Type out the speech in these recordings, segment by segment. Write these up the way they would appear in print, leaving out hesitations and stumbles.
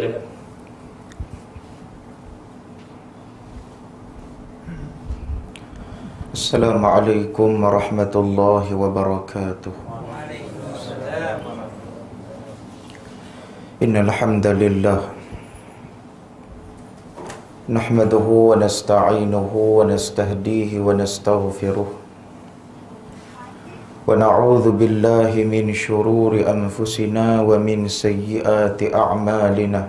Silakan. Assalamualaikum warahmatullahi wabarakatuh. Innal hamdalillah nahmaduhu wa nasta'inuhu wa nastahdihi wa nastaghfiruh wa na'udzu billahi min shururi anfusina wa min sayyiati a'malina.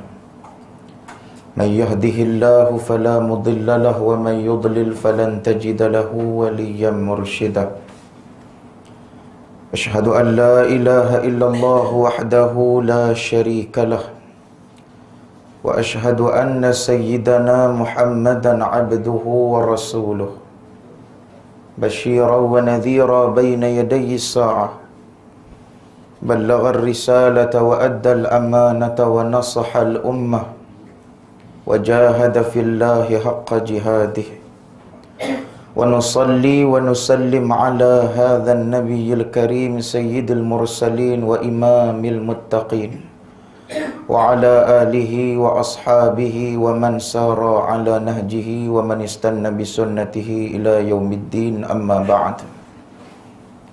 Man yahdihillahu fala mudilla lahu wa man yudlil falan tajida lahu waliyyan mursyida. Asyhadu an la ilaha illallah wahdahu la syarika lah wa asyhadu anna sayyidana Muhammadan abduhu wa rasuluh basyiran wa nadhira baina yaday as-sa'ah ballagha ar-risalata wa adda al-amanata wa nasaha al-ummah wa jahada fillahi haqqa jihadih wa nusalli wa nusallim ala hadha an-nabiyyil karim sayyidil mursalin wa imamil muttaqin wa ala alihi wa ashabihi wa man sara ala nahjihi wa man istanna bi sunnatihi ila yaumiddin, amma ba'd.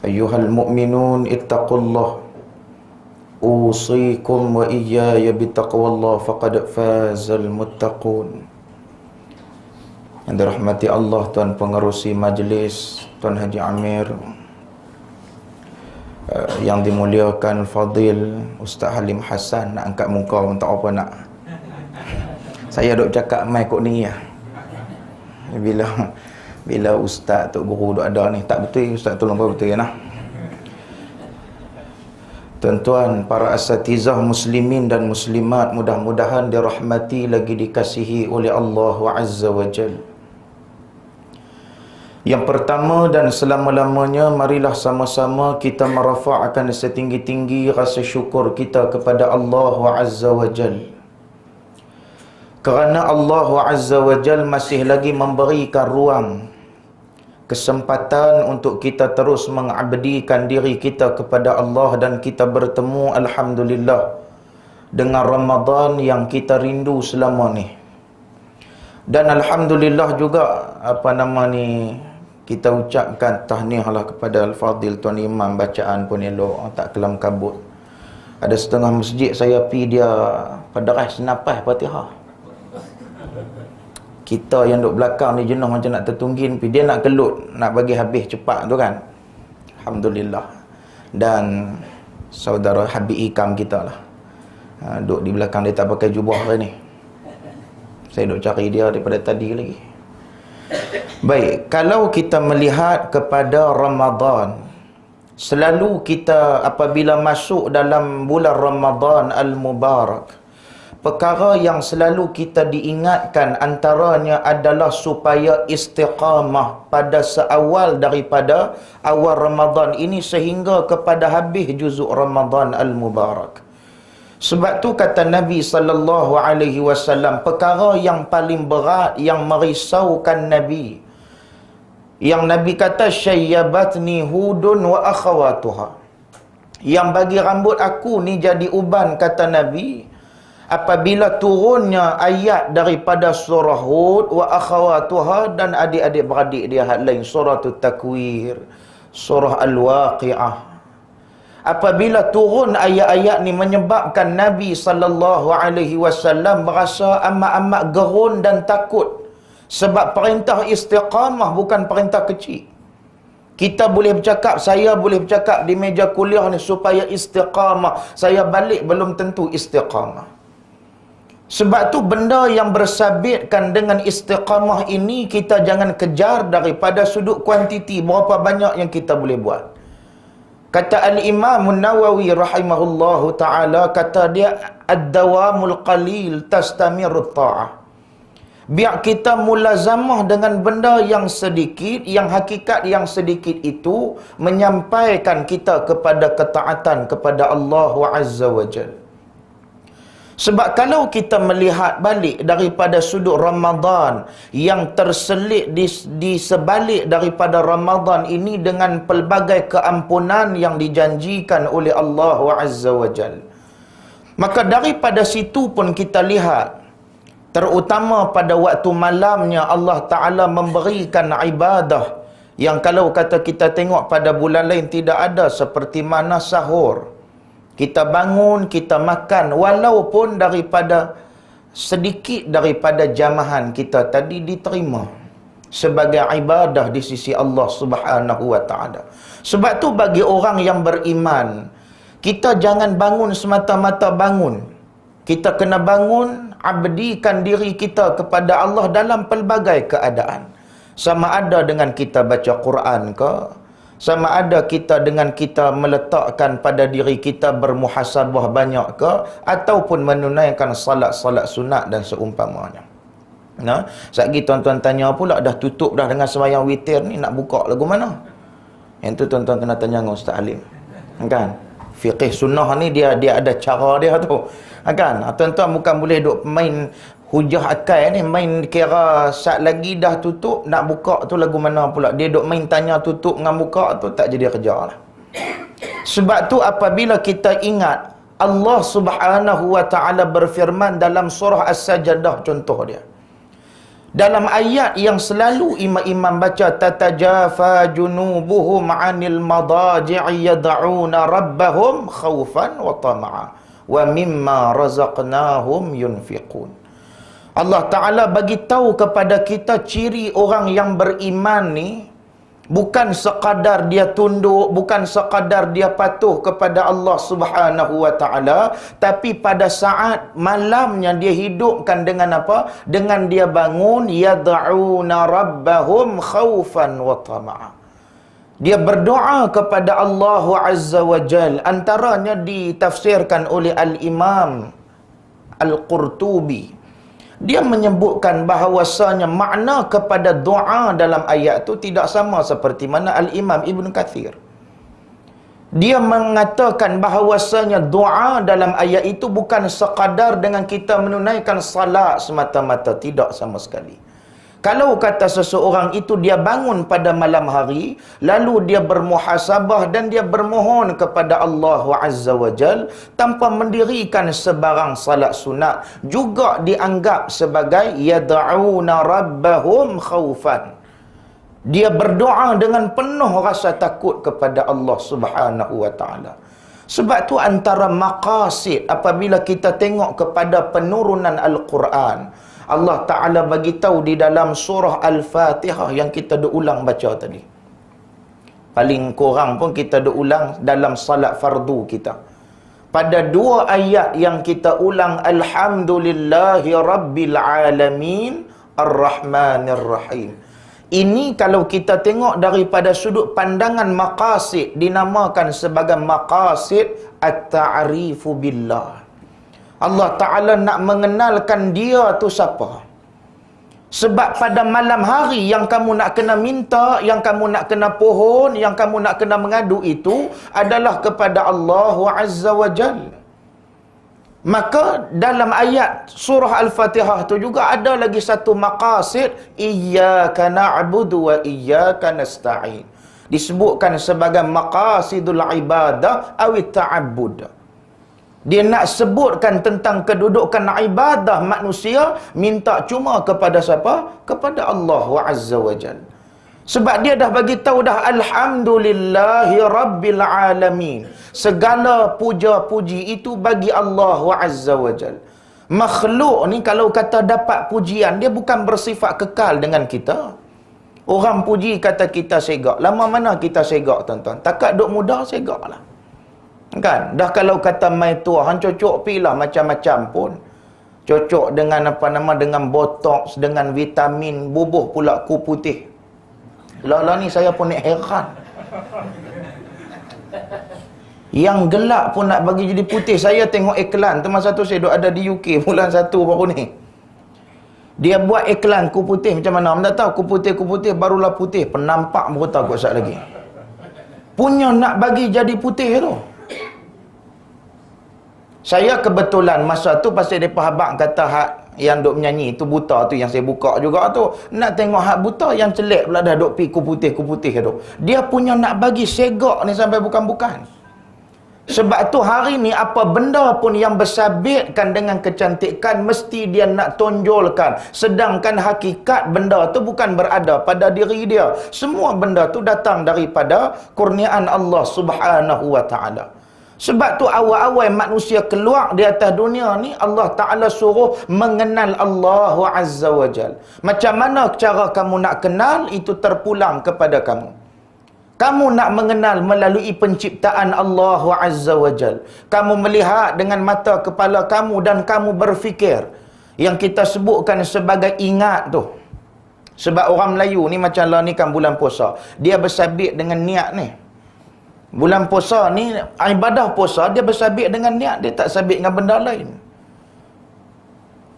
Ayyuhal mu'minun ittaqullah usikum wa iyaya bittaqwallah faqad fazal muttaqun. Yang dirahmati Allah, Tuan Pengerusi Majlis, Tuan Haji Amir, yang dimuliakan Fadil Ustaz Halim Hassan. Nak angkat muka pun tak apa nak. Saya duk cakap mai kok ni ya. Bila ustaz tok guru duk ada ni, tak betul ustaz, tolong betul ya nah. Tuan-tuan, para asatizah muslimin dan muslimat, mudah-mudahan dirahmati lagi dikasihi oleh Allah Azza wa Jal. Yang pertama dan selama-lamanya, marilah sama-sama kita merafa'kan setinggi-tinggi rasa syukur kita kepada Allah Azza wa Jal. Kerana Allah Azza wa Jal masih lagi memberikan ruang, kesempatan untuk kita terus mengabdikan diri kita kepada Allah, dan kita bertemu alhamdulillah dengan Ramadan yang kita rindu selama ni. Dan alhamdulillah juga kita ucapkan tahniahlah kepada Al-Fadil Tuan Imam, bacaan pun elok, tak kelam kabut. Ada setengah masjid saya pergi, dia padarai senapai Fatihah. Kita yang duduk belakang ni jenuh macam nak tertunggin, dia nak kelut, nak bagi habis cepat tu kan. Alhamdulillah. Dan saudara Habib Ikam kita lah, duduk di belakang, dia tak pakai jubah hari ni. Saya duduk cari dia daripada tadi lagi. Baik, kalau kita melihat kepada Ramadan, selalu kita apabila masuk dalam bulan Ramadan Al-Mubarak, perkara yang selalu kita diingatkan antaranya adalah supaya istiqamah pada seawal daripada awal Ramadan ini sehingga kepada habis juzuk Ramadan Al-Mubarak. Sebab tu kata Nabi SAW, perkara yang paling berat, yang merisaukan Nabi, yang Nabi kata syayyabatni hudun wa akhawatuha, yang bagi rambut aku ni jadi uban, kata Nabi, apabila turunnya ayat daripada surah Hud wa akhawatuha dan adik-adik beradik dia hal lain, surah Takwir, surah Al-Waqi'ah. Apabila turun ayat-ayat ni menyebabkan Nabi SAW berasa amat-amat gerun dan takut. Sebab perintah istiqamah bukan perintah kecil. Kita boleh bercakap, saya boleh bercakap di meja kuliah ni supaya istiqamah, saya balik belum tentu istiqamah. Sebab tu benda yang bersabitkan dengan istiqamah ini kita jangan kejar daripada sudut kuantiti, berapa banyak yang kita boleh buat. Kata Al-Imam Nawawi rahimahullahu ta'ala, kata dia, ad-dawamul qalil tastamirut ta'ah. Biar kita mulazamah dengan benda yang sedikit, yang hakikat yang sedikit itu menyampaikan kita kepada ketaatan kepada Allah Azza wa Jal. Sebab kalau kita melihat balik daripada sudut Ramadan yang terselit di sebalik daripada Ramadan ini dengan pelbagai keampunan yang dijanjikan oleh Allah Azza wa Jal, Maka daripada situ pun kita lihat, terutama pada waktu malamnya Allah Ta'ala memberikan ibadah yang kalau kata kita tengok pada bulan lain tidak ada, seperti mana sahur. Kita bangun, kita makan, walaupun daripada sedikit daripada jamahan kita tadi diterima sebagai ibadah di sisi Allah Subhanahu wa Ta'ala. Sebab tu bagi orang yang beriman, kita jangan bangun semata-mata bangun. Kita kena bangun, abdikan diri kita kepada Allah dalam pelbagai keadaan. Sama ada dengan kita baca Quran ke, sama ada kita dengan kita meletakkan pada diri kita bermuhasabah banyak ke, ataupun menunaikan salat-salat sunat dan seumpamanya. Nah, sekali tuan-tuan tanya pula, dah tutup dah dengan sembahyang witir ni, nak buka lagu mana? Yang tu tuan-tuan kena tanya dengan Ustaz Alim. Kan? Fiqh sunnah ni dia ada cara dia tu. Kan? Tuan-tuan bukan boleh duk main hujah akal ni, main kira saat lagi dah tutup nak buka tu lagu mana pula. Dia duk main tanya tutup dengan buka tu, tak jadi kerja lah. Sebab tu apabila kita ingat Allah Subhanahu wa Ta'ala berfirman dalam surah As-Sajdah, contoh dia, dalam ayat yang selalu imam-imam baca, tatajafa junubuhum 'anil madaji'i yad'una rabbahum khaufan wa tama'a wa mimma razaqnahum yunfiqun. Allah Ta'ala bagi tahu kepada kita ciri orang yang beriman ni, bukan sekadar dia tunduk, bukan sekadar dia patuh kepada Allah Subhanahu wa Ta'ala, tapi pada saat malamnya dia hidupkan dengan apa? Dengan dia bangun, yad'una rabbahum khaufan wa tama'a. Dia berdoa kepada Allah Azza wa Jal. Antaranya ditafsirkan oleh Al-Imam Al-Qurtubi. Dia menyebutkan bahawasanya makna kepada doa dalam ayat tu tidak sama seperti mana Al-Imam Ibn Kathir. Dia mengatakan bahawasanya doa dalam ayat itu bukan sekadar dengan kita menunaikan salat semata-mata, tidak sama sekali. Kalau kata seseorang itu dia bangun pada malam hari, lalu dia bermuhasabah dan dia bermohon kepada Allah Azza wa Jal tanpa mendirikan sebarang salat sunat, juga dianggap sebagai yad'una rabbahum khaufan. Dia berdoa dengan penuh rasa takut kepada Allah Subhanahu wa Ta'ala. Sebab tu antara maqasid apabila kita tengok kepada penurunan Al-Quran, Allah Ta'ala bagi tahu di dalam surah Al-Fatihah yang kita dah ulang baca tadi. Paling kurang pun kita dah ulang dalam salat fardu kita. Pada dua ayat yang kita ulang, Alhamdulillahi Rabbil Alamin Ar-Rahmanir Rahim. Ini kalau kita tengok daripada sudut pandangan maqasid, dinamakan sebagai maqasid at-ta'rifu billah. Allah Ta'ala nak mengenalkan dia tu siapa. Sebab pada malam hari yang kamu nak kena minta, yang kamu nak kena pohon, yang kamu nak kena mengadu itu adalah kepada Allah Azza wa Jal. Maka dalam ayat surah Al-Fatihah tu juga ada lagi satu maqasid, iyyaka na'budu wa iyyaka nasta'in. Disebutkan sebagai maqasidul ibadah awit ta'abbud. Dia nak sebutkan tentang kedudukan ibadah manusia, minta cuma kepada siapa? Kepada Allah Azza wa Jal. Sebab dia dah bagi tahu dah, Alhamdulillahi Rabbil Alamin. Segala puja-puji itu bagi Allah Azza wa Jal. Makhluk ni kalau kata dapat pujian, dia bukan bersifat kekal dengan kita. Orang puji kata kita segak. Lama mana kita segak, tuan-tuan? Takat duk muda segak lah. Kan? Dah kalau kata mai tua, hang cocok pilah macam-macam pun. Cocok dengan apa nama, dengan botox, dengan vitamin, bubuh pula ku putih. Lah ni saya pun nak heran. Yang gelap pun nak bagi jadi putih. Saya tengok iklan tu masa tu saya duk ada di UK bulan 1 baru ni. Dia buat iklan ku putih macam mana? Anda tahu ku putih barulah putih. Penampak baru tahu kot sat lagi. Punya nak bagi jadi putih tu. Saya kebetulan masa tu pasal depa habaq kata hak yang duk menyanyi tu buta tu, yang saya buka juga tu, nak tengok hak buta yang celek pula dah duk pi ku putih tu. Dia punya nak bagi segak ni sampai bukan-bukan. Sebab tu hari ni apa benda pun yang bersabitkan dengan kecantikan mesti dia nak tonjolkan. Sedangkan hakikat benda tu bukan berada pada diri dia. Semua benda tu datang daripada kurniaan Allah Subhanahu wa taala. Sebab tu awal-awal manusia keluar di atas dunia ni, Allah Ta'ala suruh mengenal Allah Azza wa Jal. Macam mana cara kamu nak kenal, itu terpulang kepada kamu. Kamu nak mengenal melalui penciptaan Allah Azza wa Jal. Kamu melihat dengan mata kepala kamu dan kamu berfikir. Yang kita sebutkan sebagai ingat tu. Sebab orang Melayu ni macam lah ni kan bulan puasa. Dia bersabit dengan niat ni. Bulan puasa ni, ibadah puasa dia bersabit dengan niat. Dia tak sabit dengan benda lain.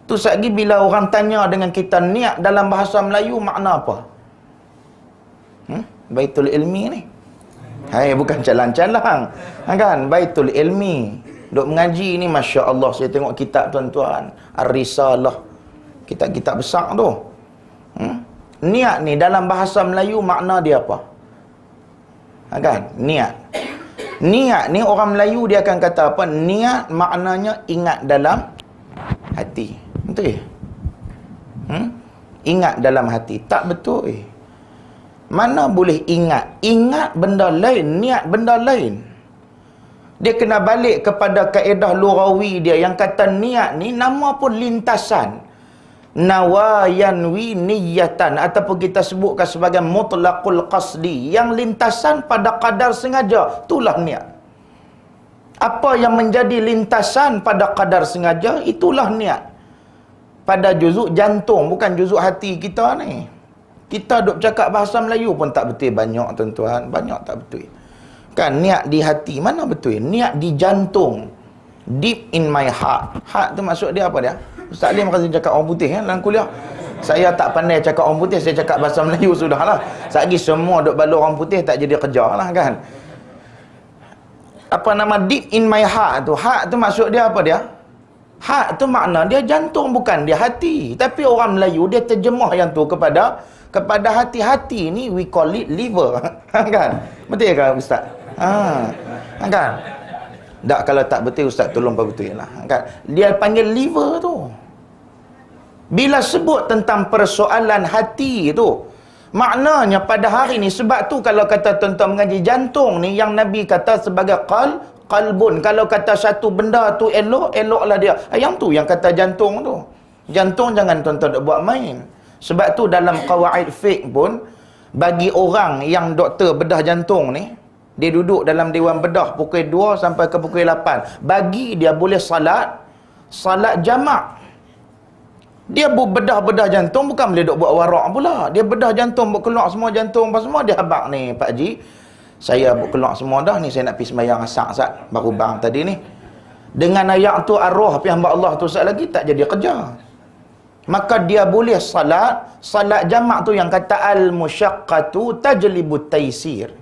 Tu lagi bila orang tanya dengan kita niat dalam bahasa Melayu makna apa? Baitul ilmi ni. Hai, bukan calang-calang. Kan? Baitul ilmi. Duk mengaji ni, Masya Allah. Saya tengok kitab tuan-tuan. Ar-Risalah. Kitab-kitab besar tu. Niat ni dalam bahasa Melayu makna dia apa? Kan? Niat. Niat ni orang Melayu dia akan kata apa? Niat maknanya ingat dalam hati. Betul ke? Ingat dalam hati. Tak betul. Mana boleh ingat? Ingat benda lain, niat benda lain. Dia kena balik kepada kaedah lughawi dia yang kata niat ni nama pun lintasan. Nawayanwi niyatan, ataupun kita sebutkan sebagai mutlaqul qasdi, yang lintasan pada kadar sengaja, itulah niat. Apa yang menjadi lintasan pada kadar sengaja, itulah niat. Pada juzuk jantung, bukan juzuk hati kita ni. Kita duk cakap bahasa Melayu pun tak betul banyak tuan-tuan, banyak tak betul. Kan niat di hati mana betul? Niat di jantung. Deep in my heart. Heart tu maksud dia apa dia? Ustaz Alim kata cakap orang putih dalam kuliah. Saya tak pandai cakap orang putih, saya cakap bahasa Melayu sudahlah. Satgi semua duk balur orang putih tak jadi kerja lah kan. Apa nama deep in my heart tu? Heart tu maksud dia apa dia? Heart tu makna dia jantung, bukan dia hati. Tapi orang Melayu dia terjemah yang tu kepada hati-hati ni we call it liver. Kan? Betul ke Ustaz? Kan? Tak, kalau tak betul Ustaz tolong betul lah. Kan? Dia panggil liver tu. Bila sebut tentang persoalan hati tu, maknanya pada hari ni, sebab tu kalau kata tuan-tuan mengaji jantung ni yang Nabi kata sebagai qalbun. Kalau kata satu benda tu elok, eloklah dia. Yang tu yang kata jantung tu. Jantung jangan tuan-tuan buat main. Sebab tu dalam qawaid fiqh pun, bagi orang yang doktor bedah jantung ni, dia duduk dalam dewan bedah pukul 2 sampai ke pukul 8. Bagi dia boleh salat jamak. Dia bedah jantung, bukan boleh duk buat warak pula. Dia bedah jantung, buat keluar semua jantung apa semua. Dia habaq ni, Pak Ji, saya buat keluar semua dah ni, saya nak pergi sembahyang asar Ustaz, baru bang tadi ni. Dengan ayat tu arwah pergi hamba Allah tu Ustaz lagi tak jadi kerja. Maka dia boleh salat jamak tu yang kata al-musyaqqatu tajlibut taisir.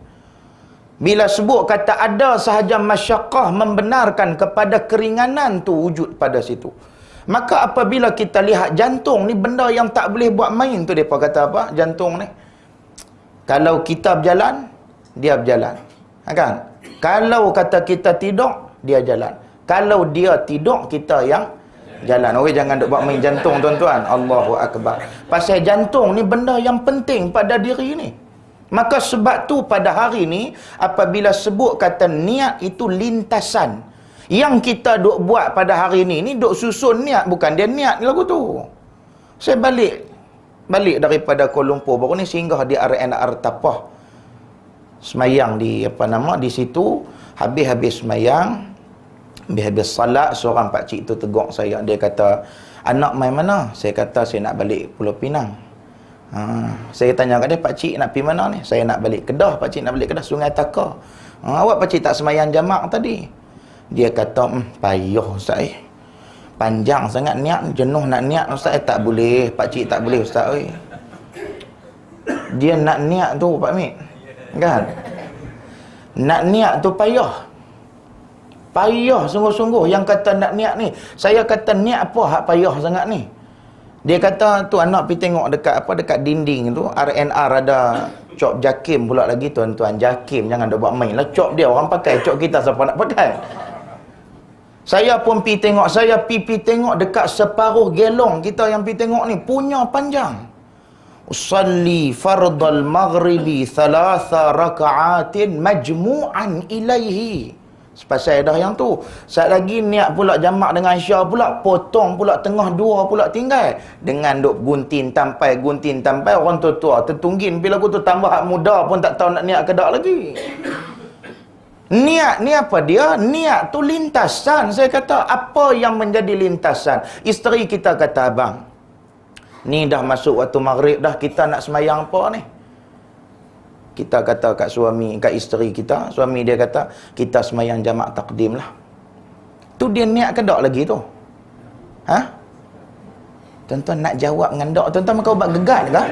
Bila sebut kata ada sahaja masyaqqah membenarkan kepada keringanan tu wujud pada situ. Maka apabila kita lihat jantung ni benda yang tak boleh buat main tu, depa kata apa? Jantung ni. Kalau kita berjalan, dia berjalan. Kan? Kalau kata kita tidur, dia jalan. Kalau dia tidur, kita yang jalan. Okey, jangan duk buat main jantung tuan-tuan. Allahu akbar. Pasal jantung ni benda yang penting pada diri ni. Maka sebab tu pada hari ni apabila sebut kata niat itu lintasan yang kita duk buat pada hari ni duk susun niat, bukan dia niat lagu tu. Saya balik daripada Kuala Lumpur baru ni, singgah di RNR Tapah. Semayang di di situ, habis semayang, habis salat, seorang pakcik tu tegur saya. Dia kata, "Anak mai mana?" Saya kata, "Saya nak balik Pulau Pinang." Saya tanya kat dia, "Pakcik nak pergi mana ni?" "Saya nak balik Kedah." "Pakcik nak balik Kedah, Sungai Taka." "Awak pakcik tak semayang jamak tadi?" Dia kata, "Payah Ustaz, panjang sangat niat, jenuh nak niat Ustaz." "Tak boleh pakcik, tak boleh Ustaz." Dia nak niat tu Pak Mit, kan? Nak niat tu payah sungguh-sungguh. Yang kata nak niat ni, saya kata niat apa hak payah sangat ni? Dia kata tu anak pergi tengok dekat dinding tu, RNR ada cop jakim pula lagi tuan-tuan. Jakim jangan dah buat main lah. Cop dia orang pakai, cop kita siapa nak pakai. Saya pun pergi tengok, saya pergi tengok dekat separuh gelong kita yang pergi tengok ni punya panjang. Usalli fardal maghribi thalatha raka'atin majmu'an ilaihi. Sepasal dah yang tu. Saat lagi niat pula jamak dengan Isya pula, potong pula tengah dua pula tinggal. Dengan duk gunting tampai, orang tua-tua tertunggin. Bila aku tu tambah hak muda pun tak tahu nak niat ke tak lagi. Niat ni apa dia? Niat tu lintasan. Saya kata, apa yang menjadi lintasan? Isteri kita kata, abang, ni dah masuk waktu maghrib dah, kita nak semayang apa ni? Kita kata kat isteri kita, suami dia kata, kita semayang jamak takdim lah. Tu dia niat ke tak lagi tu? Ha? Tuan-tuan nak jawab dengan tak? Tuan-tuan makan ubat gegan ke?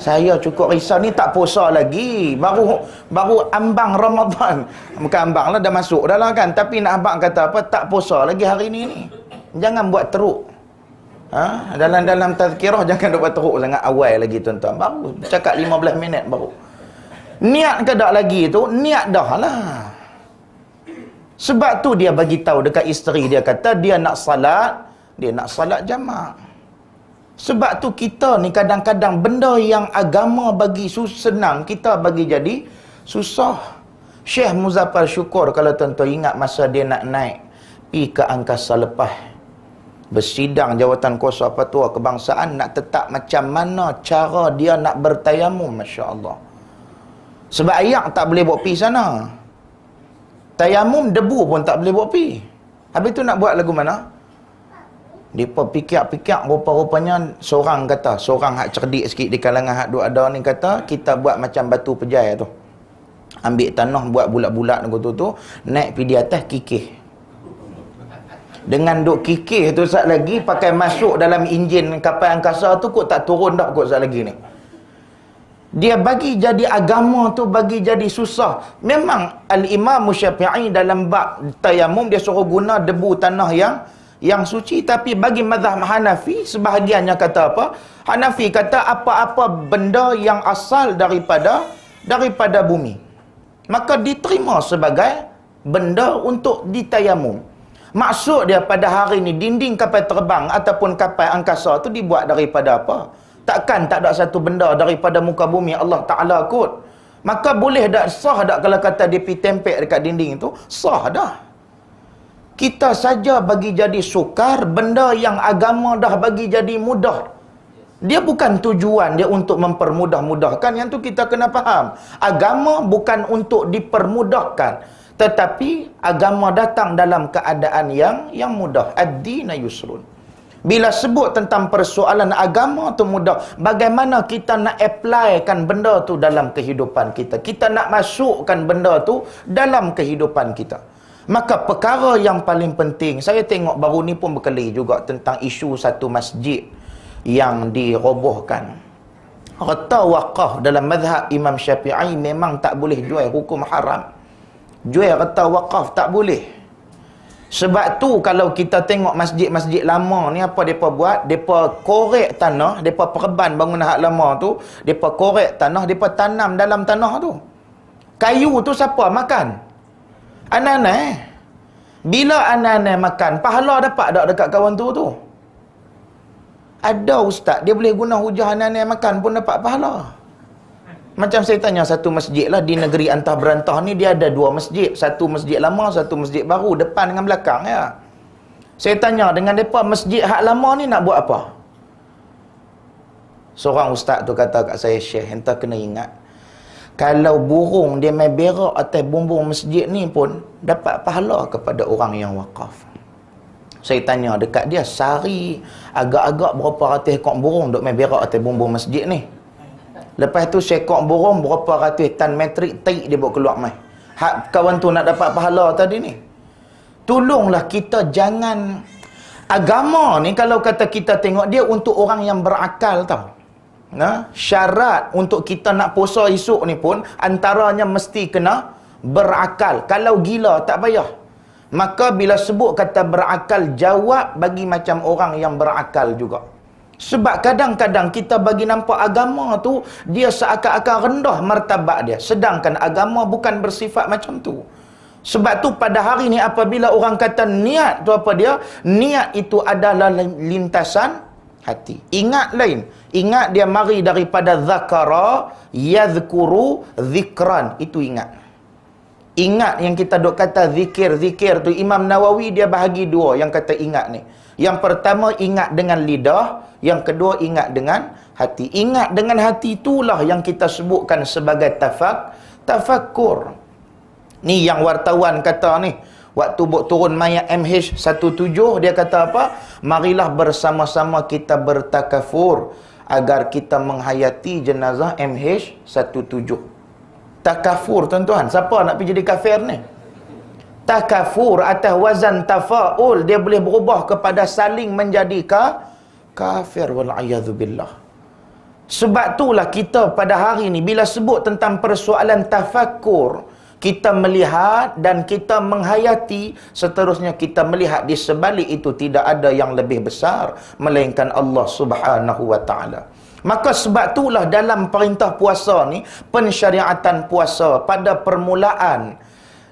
Saya cukup risau ni, tak puasa lagi. Baru ambang Ramadan. Bukan ambang lah, dah masuk dah lah kan. Tapi nak abang kata apa, tak puasa lagi hari ni. Jangan buat teruk. Ha? Dalam tazkirah jangan buat teruk sangat awal lagi tuan-tuan. Baru cakap 15 minit baru. Niat ke tak lagi tu? Niat dah lah. Sebab tu dia bagi tahu dekat isteri dia, kata dia nak salat jamak. Sebab tu kita ni kadang-kadang benda yang agama bagi senang, kita bagi jadi susah. Syekh Muzaffar Syukur, kalau tuan-tuan ingat masa dia nak naik pergi ke angkasa lepas, bersidang jawatan kuasa Fatwa Kebangsaan, nak tetap macam mana cara dia nak bertayamum, masya-Allah. Sebab ayak tak boleh buat pi sana. Tayamum debu pun tak boleh buat pi. Habis tu nak buat lagu mana? Depa pikir-pikir, rupa-rupanya seorang hak cerdik sikit di kalangan hak duk ada ni kata, kita buat macam batu pejai tu. Ambil tanah buat bulat-bulat tu, naik pergi di atas kikih. Dengan duk kikih tu sat lagi pakai masuk dalam enjin kapal angkasa tu kot tak turun dah kot sat lagi ni. Dia bagi jadi agama tu bagi jadi susah. Memang Al-Imam Syafi'i dalam bab tayamum dia suruh guna debu tanah yang suci, tapi bagi mazhab Hanafi sebahagiannya kata apa? Hanafi kata apa-apa benda yang asal daripada bumi, maka diterima sebagai benda untuk ditayamum. Maksud dia pada hari ni dinding kapal terbang ataupun kapal angkasa tu dibuat daripada apa? Takkan tak ada satu benda daripada muka bumi Allah Ta'ala kot. Maka boleh tak sah tak kalau kata dia pergi tempek dekat dinding tu? Sah dah. Kita saja bagi jadi sukar benda yang agama dah bagi jadi mudah. Dia bukan tujuan dia untuk mempermudah-mudahkan. Yang tu kita kena faham. Agama bukan untuk dipermudahkan, tetapi agama datang dalam keadaan yang mudah. Ad-dina yusrun. Bila sebut tentang persoalan agama tu mudah, bagaimana kita nak applykan benda tu dalam kehidupan kita? Kita nak masukkan benda tu dalam kehidupan kita. Maka perkara yang paling penting, saya tengok baru ni pun berkali juga tentang isu satu masjid yang dirobohkan. Harta wakaf dalam mazhab Imam Syafi'i memang tak boleh jual, hukum haram. Jual harta wakaf tak boleh. Sebab tu kalau kita tengok masjid-masjid lama ni apa depa buat? Depa korek tanah, depa perban bangunan hak lama tu, depa korek tanah, depa tanam dalam tanah tu. Kayu tu siapa makan? Anak-anak. Bila anak-anak makan, pahala dapat tak dekat kawan tu? Ada ustaz, dia boleh guna hujah anak-anak makan pun dapat pahala. Macam saya tanya satu masjid lah di negeri antah berantah ni, dia ada dua masjid. Satu masjid lama, satu masjid baru, depan dengan belakang ya. Saya tanya dengan mereka, masjid hak lama ni nak buat apa? Seorang ustaz tu kata kat saya, Syekh, entah kena ingat, kalau burung dia main berak atas bumbung masjid ni pun dapat pahala kepada orang yang wakaf. Saya tanya dekat dia, sehari agak-agak berapa ratus ekor burung duk main berak atas bumbung masjid ni? Lepas tu sekok burung berapa ratus tan metrik taik dia buat keluar mai. Hak kawan tu nak dapat pahala tadi ni. Tolonglah kita jangan, agama ni kalau kata kita tengok dia untuk orang yang berakal tau. Nah, syarat untuk kita nak puasa esok ni pun antaranya mesti kena berakal. Kalau gila tak payah. Maka bila sebut kata berakal, jawab bagi macam orang yang berakal juga. Sebab kadang-kadang kita bagi nampak agama tu dia seakan-akan rendah martabat dia, sedangkan agama bukan bersifat macam tu. Sebab tu pada hari ni apabila orang kata niat tu apa dia? Niat itu adalah lintasan hati. Ingat lain. Ingat dia mari daripada zakara, yadhkuru, zikran. Itu ingat. Ingat yang kita duk kata zikir tu, Imam Nawawi dia bahagi dua yang kata ingat ni. Yang pertama ingat dengan lidah, yang kedua ingat dengan hati. Ingat dengan hati itulah yang kita sebutkan sebagai tafakkur. Ni yang wartawan kata ni, waktu buat turun mayat MH17, dia kata apa? Marilah bersama-sama kita bertakafur agar kita menghayati jenazah MH17. Takafur tuan-tuan, siapa nak pergi jadi kafir ni? Takafur atas wazan tafa'ul, dia boleh berubah kepada saling menjadi kafir, wal'ayadzubillah. Sebab itulah kita pada hari ni bila sebut tentang persoalan tafakkur, kita melihat dan kita menghayati, seterusnya kita melihat di sebalik itu tidak ada yang lebih besar melainkan Allah Subhanahu wa taala. Maka sebab itulah dalam perintah puasa ni, pensyariatan puasa pada permulaan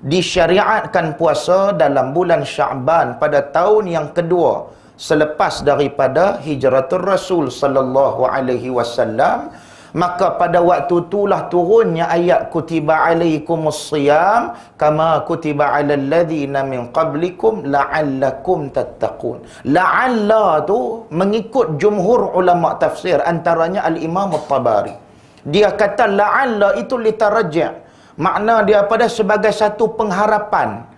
disyariatkan puasa dalam bulan Sya'ban pada tahun yang kedua selepas daripada hijratul Rasul sallallahu alaihi wasallam. Maka pada waktu itulah turunnya ayat kutiba alaikumus siyam kama kutiba alal ladzina min qablikum la'allakum tattaqun. La'alla tu mengikut jumhur ulama tafsir, antaranya al-Imam At-Tabari. Dia kata la'alla itu litarajja'. Makna dia pada sebagai satu pengharapan.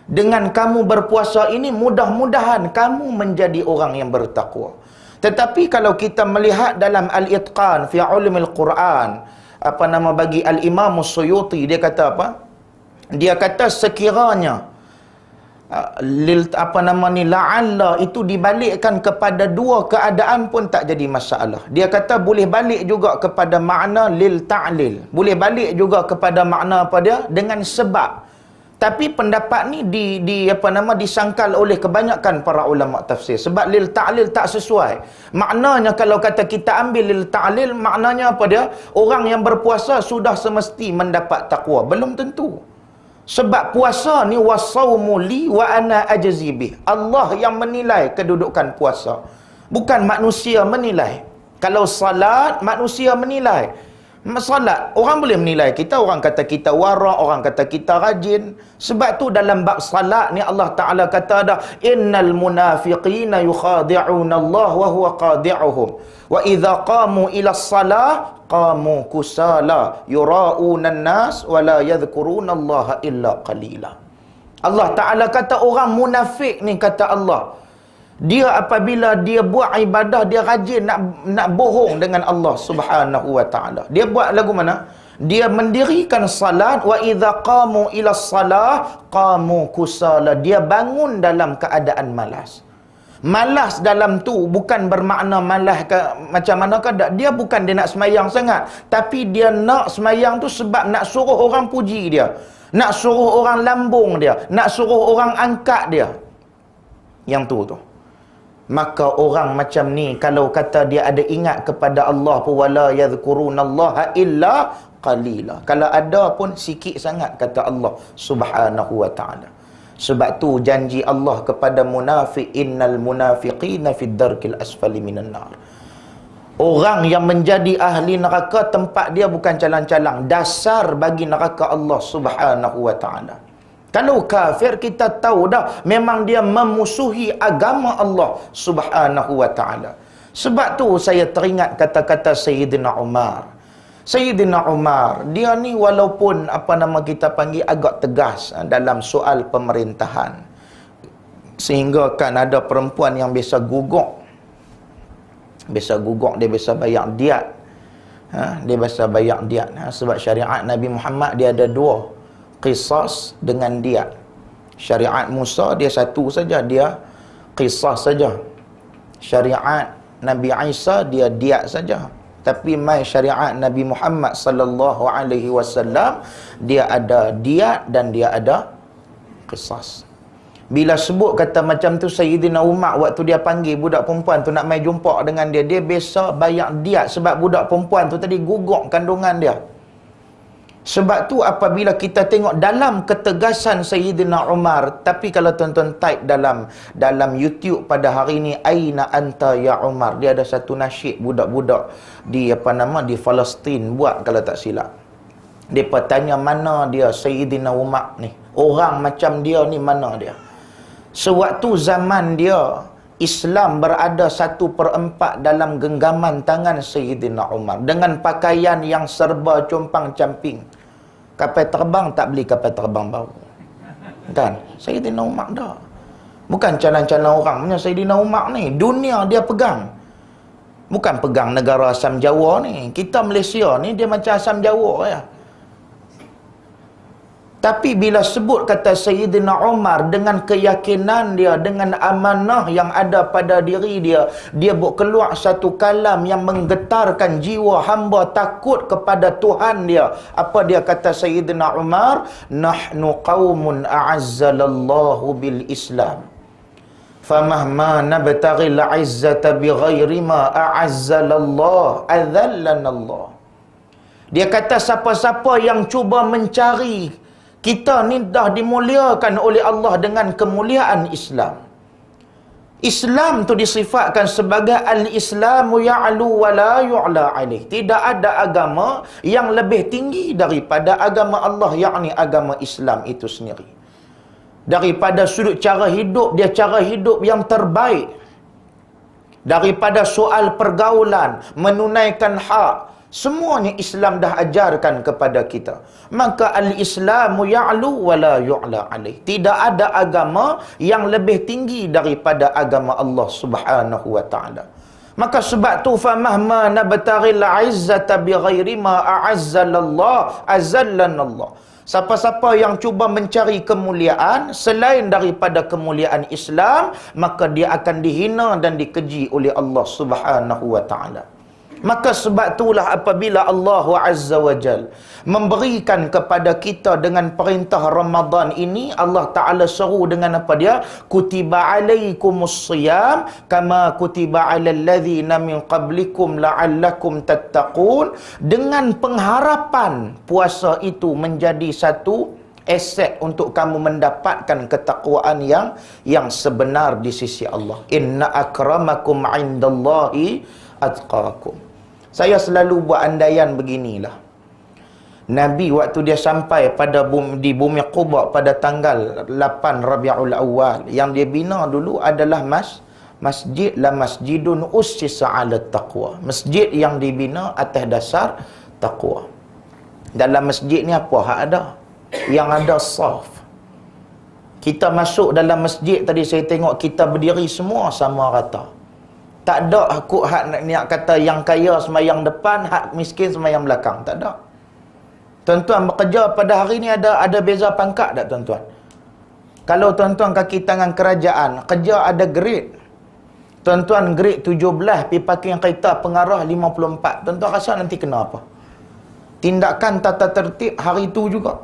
Dengan kamu berpuasa ini mudah-mudahan kamu menjadi orang yang bertakwa. Tetapi kalau kita melihat dalam Al-Itqan fi Ulumil Quran, bagi Al-Imam Suyuti, dia kata apa? Dia kata sekiranya la'alla itu dibalikkan kepada dua keadaan pun tak jadi masalah. Dia kata boleh balik juga kepada makna lil ta'lil. Boleh balik juga kepada makna apa dia? Dengan sebab. Tapi pendapat ni disangkal oleh kebanyakan para ulama tafsir. Sebab lil ta'lil tak sesuai. Maknanya kalau kata kita ambil lil ta'lil, maknanya apa dia? Orang yang berpuasa sudah semesti mendapat takwa. Belum tentu. Sebab puasa ni wasaumu li wa ana ajzi bih. Allah yang menilai kedudukan puasa. Bukan manusia menilai. Kalau salat, manusia menilai. Salat, orang boleh menilai kita, orang kata kita wara', orang kata kita rajin. Sebab tu dalam bab salat ni Allah Ta'ala kata dah, innal munafiqina yukhadi'una Allah wa huwa qadi'uhum. Wa idza qamu ila salah qamu kusala yura'una an-nas wa la yadhkuruna Allah illa qalila. Allah Ta'ala kata orang munafik ni, kata Allah, dia apabila dia buat ibadah, dia rajin nak bohong dengan Allah Subhanahu wa taala. Dia buat lagu mana? Dia mendirikan salat, wa idza qamu ila salah qamu kusala. Dia bangun dalam keadaan malas. Malas dalam tu bukan bermakna malas macam mana keadaan. Dia bukan dia nak semayang sangat, tapi dia nak semayang tu sebab nak suruh orang puji dia, nak suruh orang lambung dia, nak suruh orang angkat dia. Yang tu. Maka orang macam ni kalau kata dia ada ingat kepada Allah pun, wala yadhkurunallaha illa qalila. Kalau ada pun sikit sangat, kata Allah Subhanahu wa taala. Sebab tu janji Allah kepada munafik, innal munafiqina fid darkil asfali minan nar. Orang yang menjadi ahli neraka, tempat dia bukan calang-calang, dasar bagi neraka Allah Subhanahu wa taala. Kalau kafir kita tahu dah memang dia memusuhi agama Allah Subhanahu wa taala. Sebab tu saya teringat kata-kata Sayyidina Umar. Sayyidina Umar, dia ni walaupun kita panggil agak tegas dalam soal pemerintahan. Sehingga kan ada perempuan yang biasa guguk. Biasa guguk, dia biasa bayar diat. Dia biasa bayar diat. Sebab syariat Nabi Muhammad dia ada dua. Qisas dengan diat. Syariat Musa dia satu saja, dia qisas saja. Syariat Nabi Isa dia diat saja. Tapi mai syariat Nabi Muhammad sallallahu alaihi wasallam dia ada diat dan dia ada qisas. Bila sebut kata macam tu, Sayyidina Umar waktu dia panggil budak perempuan tu nak mai jumpa dengan dia, dia biasa bayar diat sebab budak perempuan tu tadi gugur kandungan dia. Sebab tu apabila kita tengok dalam ketegasan Sayyidina Umar, tapi kalau tuan-tuan type dalam YouTube pada hari ni, Aina anta ya Umar, dia ada satu nasyid budak-budak di di Palestin buat kalau tak silap. Depa tanya mana dia Sayyidina Umar ni, orang macam dia ni mana dia. Sewaktu zaman dia, Islam berada 1/4 dalam genggaman tangan Sayyidina Umar, dengan pakaian yang serba compang-camping. Kapal terbang tak beli kapal terbang baru, kan? Sayyidina Umar dah. Bukan calon-calon orang punya Sayyidina Umar ni, dunia dia pegang. Bukan pegang negara asam Jawa ni. Kita Malaysia ni dia macam asam Jawa ya. Tapi bila sebut kata Sayyidina Umar, dengan keyakinan dia, dengan amanah yang ada pada diri dia, dia buat keluar satu kalam yang menggetarkan jiwa hamba takut kepada Tuhan dia. Apa dia kata Sayyidina Umar? Nahnu qaumun a'azzalallahu bil Islam. Famahma nabtaghil 'izzata bighairi ma a'azzalallah adhallanallah. Dia kata siapa-siapa yang cuba mencari, kita ni dah dimuliakan oleh Allah dengan kemuliaan Islam. Islam tu disifatkan sebagai al-Islamu ya'lu wa la yu'la alaih. Tidak ada agama yang lebih tinggi daripada agama Allah, yakni agama Islam itu sendiri. Daripada sudut cara hidup, dia cara hidup yang terbaik. Daripada soal pergaulan, menunaikan hak, semuanya Islam dah ajarkan kepada kita. Maka al-Islamu ya'lu wa la yu'la alaih. Tidak ada agama yang lebih tinggi daripada agama Allah Subhanahu wa taala. Maka sebab tu famahma nabtaghil 'izzata bighairi ma a'azzalallah azallanallah. Siapa-siapa yang cuba mencari kemuliaan selain daripada kemuliaan Islam, maka dia akan dihina dan dikeji oleh Allah Subhanahu wa taala. Maka sebab itulah apabila Allah Azza wa Jal memberikan kepada kita dengan perintah Ramadan ini, Allah Ta'ala seru dengan apa dia? Kutiba alaikumus siyam kama kutiba alal ladhina min qablikum la'allakum tattaqun. Dengan pengharapan puasa itu menjadi satu aset untuk kamu mendapatkan ketakwaan yang sebenar di sisi Allah. Inna akramakum indallahi atqakum. Saya selalu buat andaian beginilah. Nabi waktu dia sampai di bumi Quba pada tanggal 8 Rabiul Awal, yang dia bina dulu adalah masjid la masjidun ussisa 'ala taqwa. Masjid yang dibina atas dasar taqwa. Dalam masjid ni apa hak ada? Yang ada saf. Kita masuk dalam masjid tadi, saya tengok kita berdiri semua sama rata. Tak ada aku hak nak kata yang kaya semayang depan, hak miskin semayang belakang. Tak ada. Tuan-tuan bekerja pada hari ni ada beza pangkat tak tuan-tuan? Kalau tuan-tuan kaki tangan kerajaan, kerja ada grade. Tuan-tuan grade 17, pergi parking kereta pengarah 54. Tuan-tuan rasa nanti kena apa? Tindakan tata tertib hari tu juga.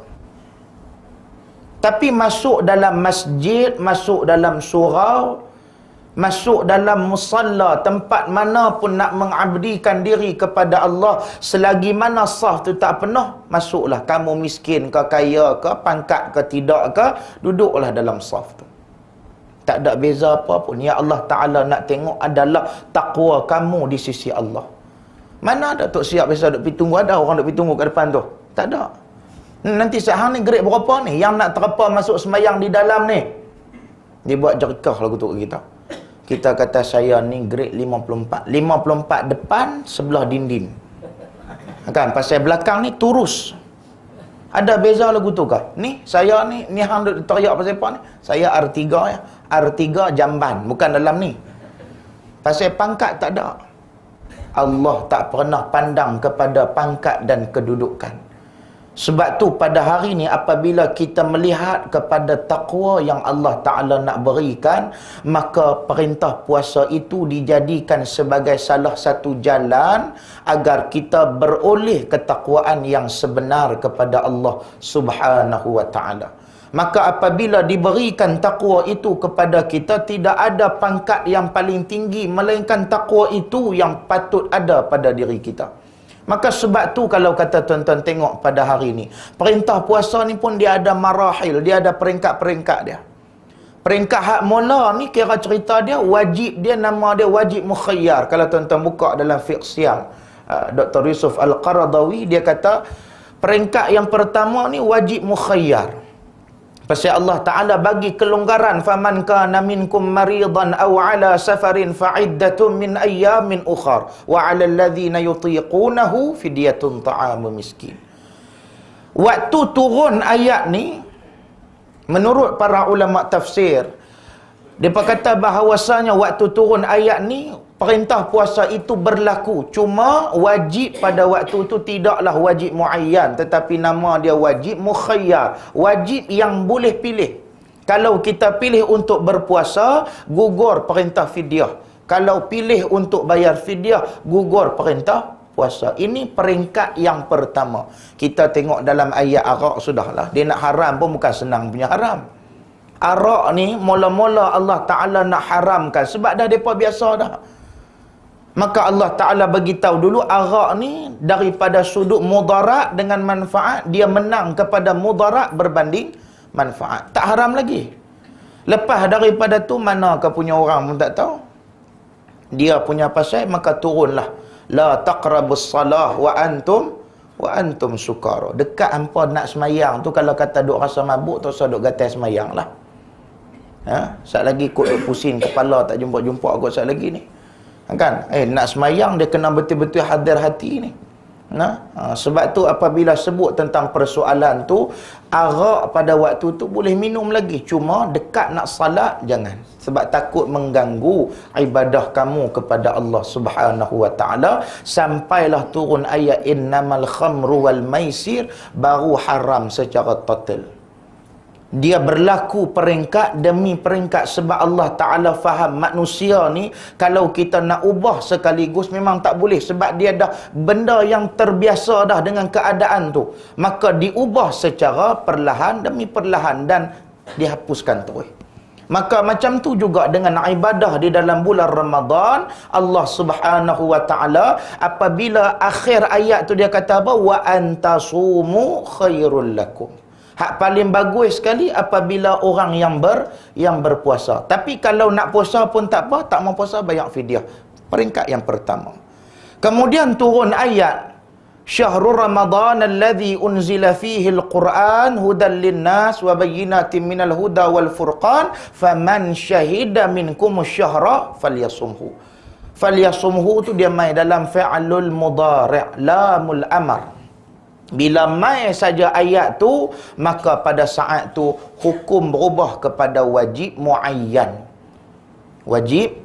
Tapi masuk dalam masjid, masuk dalam surau, masuk dalam musalla, tempat mana pun nak mengabdikan diri kepada Allah, selagi mana saf tu tak penuh, masuklah. Kamu miskin ke, kaya ke, pangkat ke, tidak ke, duduklah dalam saf tu. Tak ada beza apa pun. Ya Allah Ta'ala nak tengok adalah taqwa kamu di sisi Allah. Mana ada Tok Siap biasa duk pergi tunggu, ada orang duk pergi tunggu kat depan tu? Tak ada. Nanti sehang ni grade berapa ni? Yang nak terpa masuk semayang di dalam ni, dia buat jerikah lagu tu kita. Kita kata saya ni grade 54. 54 depan, sebelah dinding. Kan? Pasal belakang ni turus. Ada beza lagu tu kah? Ni, saya ni hang duk teriak pasal apa ni? Saya R3 ya. R3 jamban. Bukan dalam ni. Pasal pangkat tak ada. Allah tak pernah pandang kepada pangkat dan kedudukan. Sebab tu pada hari ni apabila kita melihat kepada taqwa yang Allah Ta'ala nak berikan, maka perintah puasa itu dijadikan sebagai salah satu jalan agar kita beroleh ketakwaan yang sebenar kepada Allah Subhanahu wa Ta'ala. Maka apabila diberikan takwa itu kepada kita, tidak ada pangkat yang paling tinggi melainkan takwa itu yang patut ada pada diri kita. Maka sebab tu kalau kata tuan-tuan tengok pada hari ni, perintah puasa ni pun dia ada marahil, dia ada peringkat-peringkat dia. Peringkat hak mula ni kira cerita dia wajib, dia nama dia wajib mukhayyar. Kalau tuan-tuan buka dalam fiqh siam, Dr. Yusuf Al-Qaradawi dia kata peringkat yang pertama ni wajib mukhayyar. Pasal Allah Ta'ala bagi kelonggaran, faman kana minkum maridan aw ala safarin fa'iddatun min ayyamin ukhar wa 'alal ladzina yutiqunahu fidyatun ta'amu miskin. Waktu turun ayat ni, menurut para ulama tafsir, dia kata bahawasanya waktu turun ayat ni perintah puasa itu berlaku, cuma wajib pada waktu itu tidaklah wajib muayyan, tetapi nama dia wajib mukhayyar, wajib yang boleh pilih. Kalau kita pilih untuk berpuasa, gugur perintah fidyah. Kalau pilih untuk bayar fidyah, gugur perintah puasa. Ini peringkat yang pertama. Kita tengok dalam ayat arak sudahlah. Dia nak haram pun bukan senang punya haram. Arak ni mula-mula Allah Ta'ala nak haramkan sebab dah mereka biasa dah. Maka Allah Ta'ala beritahu dulu arak ni daripada sudut mudarat dengan manfaat, dia menang kepada mudarat berbanding manfaat. Tak haram lagi. Lepas daripada tu manakah punya orang pun tak tahu. Dia punya pasal, maka turunlah la taqrabus salah wa antum sukara. Dekat hampa nak semayang tu, kalau kata duk rasa mabuk tu, duk gatal semayang lah. Sat lagi kot duk pusing kepala, tak jumpa-jumpa kot sat lagi ni. Kan? Nak semayang dia kena betul-betul hadir hati ni. Sebab tu apabila sebut tentang persoalan tu, arak pada waktu tu boleh minum lagi, cuma dekat nak salat jangan, sebab takut mengganggu ibadah kamu kepada Allah Subhanahu wa taala. Sampailah turun ayat innamal khamru wal maisir, baru haram secara total. Dia berlaku peringkat demi peringkat sebab Allah Ta'ala faham manusia ni kalau kita nak ubah sekaligus memang tak boleh, sebab dia dah benda yang terbiasa dah dengan keadaan tu, maka diubah secara perlahan demi perlahan dan dihapuskan terus. Maka macam tu juga dengan ibadah di dalam bulan Ramadan. Allah Subhanahu wa Ta'ala apabila akhir ayat tu dia kata apa? Wa antasumu khairul lakum. Hak paling bagus sekali apabila orang yang berpuasa. Tapi kalau nak puasa pun tak apa, tak mau puasa bayar fidyah. Peringkat yang pertama. Kemudian turun ayat Syahrul Ramadan alladhi unzila fihi al-Quran hudan linnas wa bayyinatin minal huda wal furqan faman syahida minkum syahra falyasumhu. Falyasumhu tu dia mai dalam fi'lul mudhari', lamul amar. Bila mai saja ayat tu, maka pada saat tu hukum berubah kepada wajib muayyan. Wajib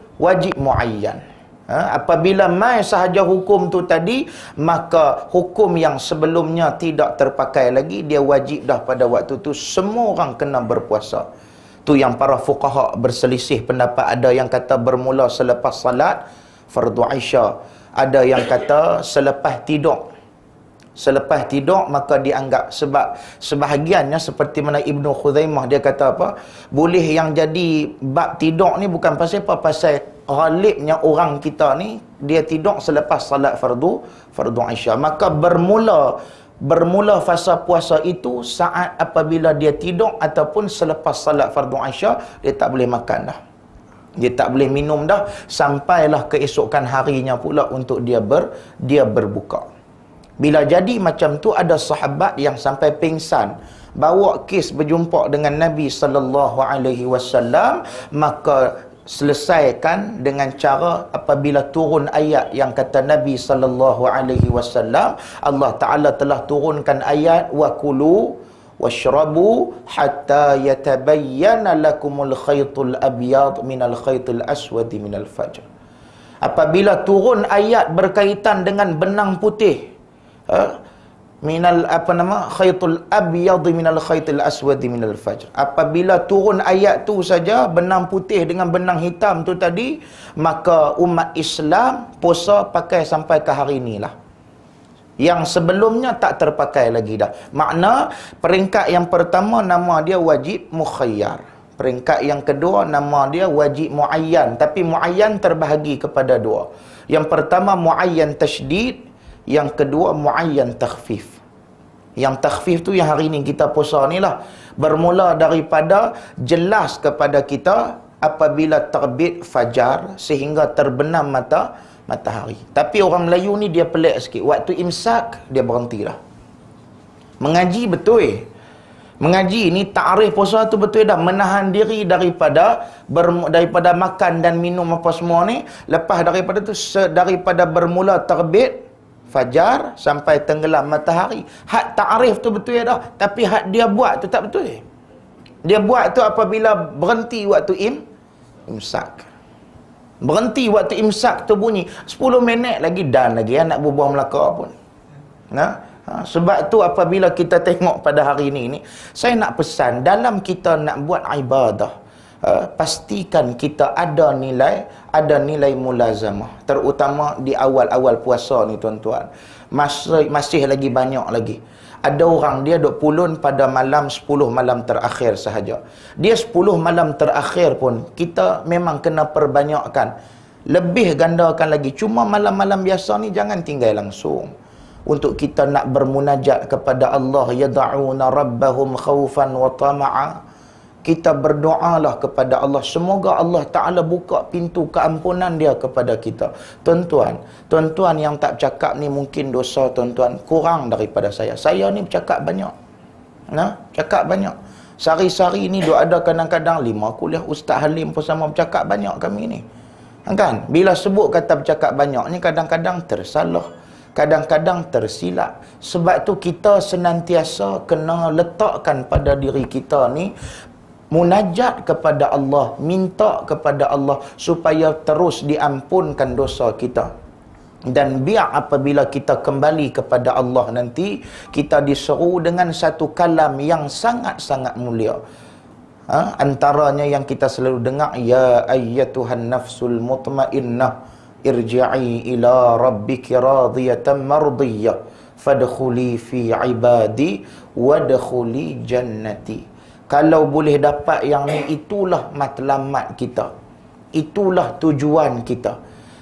muayyan. Apabila mai sahaja hukum tu tadi, maka hukum yang sebelumnya tidak terpakai lagi, dia wajib dah pada waktu tu. Semua orang kena berpuasa. Tu yang para fuqaha berselisih pendapat. Ada yang kata bermula selepas salat fardu Isya, ada yang kata selepas tidur. Selepas tidur maka dianggap, sebab sebahagiannya seperti mana Ibnu Khuzaimah dia kata apa, boleh yang jadi bab tidur ni bukan pasal apa, pasal ghalibnya orang kita ni dia tidur selepas salat fardu Isya. Maka bermula fasa puasa itu saat apabila dia tidur ataupun selepas salat fardu Isya. Dia tak boleh makan dah, dia tak boleh minum dah, sampailah keesokan harinya pula untuk dia berbuka. Bila jadi macam tu, ada sahabat yang sampai pingsan, bawa kes berjumpa dengan Nabi sallallahu alaihi wasallam, maka selesaikan dengan cara apabila turun ayat yang kata Nabi sallallahu alaihi wasallam, Allah Taala telah turunkan ayat wa kulu washrabu hatta yatabayyana lakumul khaytul abyad minal khaytil aswad minal fajr. Apabila turun ayat berkaitan dengan benang putih, minal khaytul abyad minal khaytil aswad minal fajr. Apabila turun ayat tu saja, benang putih dengan benang hitam tu tadi, maka umat Islam puasa pakai sampai ke hari inilah. Yang sebelumnya tak terpakai lagi dah. Makna peringkat yang pertama nama dia wajib mukhayyar. Peringkat yang kedua nama dia wajib muayyan. Tapi muayyan terbahagi kepada dua. Yang pertama muayyan tasydid, yang kedua muayyan takhfif. Yang takhfif tu yang hari ni kita puasa ni lah. Bermula daripada jelas kepada kita apabila terbit fajar sehingga terbenam matahari. Tapi orang Melayu ni dia pelik sikit. Waktu imsak dia berhenti dah. Mengaji betul. Mengaji ni ta'rif puasa tu betul dah. Menahan diri daripada makan dan minum apa semua ni. Lepas daripada tu, daripada bermula terbit fajar sampai tenggelam matahari. Had ta'rif tu betul dah. Tapi had dia buat tu tak betul. Dia buat tu apabila berhenti waktu imsak. Berhenti waktu imsak tu bunyi 10 minit lagi dan lagi nak berbuah Melaka pun. Sebab tu apabila kita tengok pada hari ini, saya nak pesan dalam kita nak buat ibadah, pastikan kita ada nilai mulazamah, terutama di awal-awal puasa ni tuan-tuan. Masih lagi banyak lagi. Ada orang dia duk pulun pada malam 10 malam terakhir sahaja. Dia 10 malam terakhir pun kita memang kena perbanyakkan. Lebih gandakan lagi. Cuma malam-malam biasa ni jangan tinggal langsung. Untuk kita nak bermunajat kepada Allah, yad'una rabbahum khaufan wa tama'a. Kita berdoalah kepada Allah, semoga Allah Ta'ala buka pintu keampunan dia kepada kita. Tuan-tuan yang tak bercakap ni mungkin dosa tuan-tuan kurang daripada saya. Saya ni bercakap banyak. Cakap banyak. Sehari-hari ni duk ada kadang-kadang 5 kuliah Ustaz Halim pun sama bercakap banyak kami ni. Kan? Bila sebut kata bercakap banyak ni kadang-kadang tersalah. Kadang-kadang tersilap. Sebab tu kita senantiasa kena letakkan pada diri kita ni munajat kepada Allah, minta kepada Allah supaya terus diampunkan dosa kita. Dan biar apabila kita kembali kepada Allah nanti, kita diseru dengan satu kalam yang sangat-sangat mulia. Antaranya yang kita selalu dengar, ya ayyatuhan nafsul mutmainnah irji'i ila rabbiki radiyatan mardiyah fadkhuli fi ibadi wadkhuli jannati. Kalau boleh dapat yang ni, itulah matlamat kita. Itulah tujuan kita.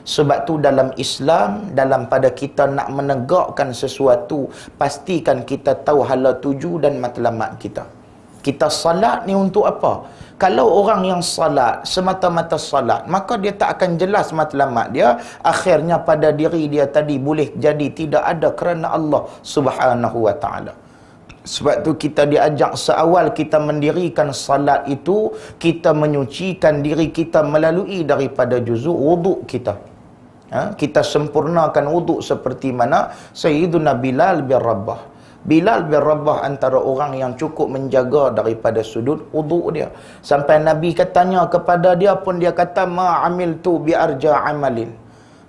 Sebab tu dalam Islam, dalam pada kita nak menegakkan sesuatu, pastikan kita tahu hala tuju dan matlamat kita. Kita salat ni untuk apa? Kalau orang yang salat, semata-mata salat, maka dia tak akan jelas matlamat dia. Akhirnya pada diri dia tadi boleh jadi tidak ada kerana Allah Subhanahu wa ta'ala. Sebab tu kita diajak seawal kita mendirikan salat itu, kita menyucikan diri kita melalui daripada juzuk wuduk kita. Kita sempurnakan wuduk seperti mana Sayyiduna Bilal bin Rabah. Bilal bin Rabah antara orang yang cukup menjaga daripada sudut wuduk dia. Sampai Nabi katanya kepada dia pun, dia kata, ma amiltu bi arja amalin